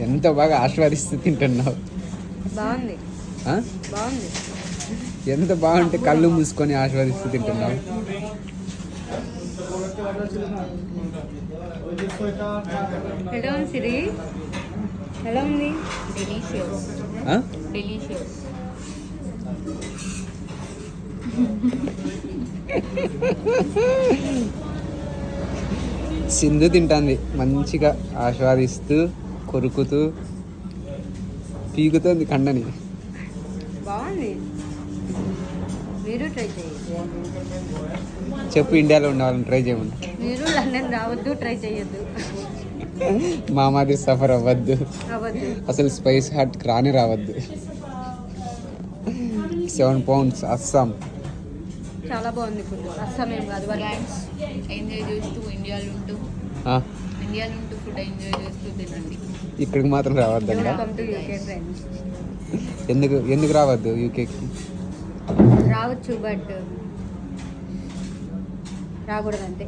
ఎంత బాగా ఆస్వాదిస్తూ తింటున్నావు. బాగుంది. బాగుంది. ఎంత బాగుంటే కళ్ళు మూసుకొని ఆస్వాదిస్తూ తింటున్నావు. ఎలా ఉంది సిరి? ఎలా ఉంది? డెలీషియస్. డెలీషియస్. సింధు తింటుంది మంచిగా ఆస్వాదిస్తూ కొరుకుతూ పీకుతుంది కండని. బాగుంది. మీరు ట్రై చేయండి. చెప్పు ఇండియాలో ఉన్న వాళ్ళని ట్రై చేయమని. మీరు లండన్ రావద్దు, ట్రై చేయొద్దు. మా మాదిరి సఫర్ అవ్వద్దు. అవ్వద్దు. అసలు స్పైస్ హాట్ రాని రావద్దు. 7 pounds అస్సాం. చాలా బాగుంది ఫుడ్. అస్సాం ఏం కాదు. ఫ్రెండ్స్ ఎంజాయ్ చేస్తూ ఇండియాలో ఉంటూ ఫుడ్ ఎంజాయ్ చేస్తూ తినండి. ఇక్కడికి మాత్రం రావద్దండి. Welcome to UK friends. ఎందుకు రావద్దు యూకేకి? రావచ్చు బట్ రాకూడదు అంతే.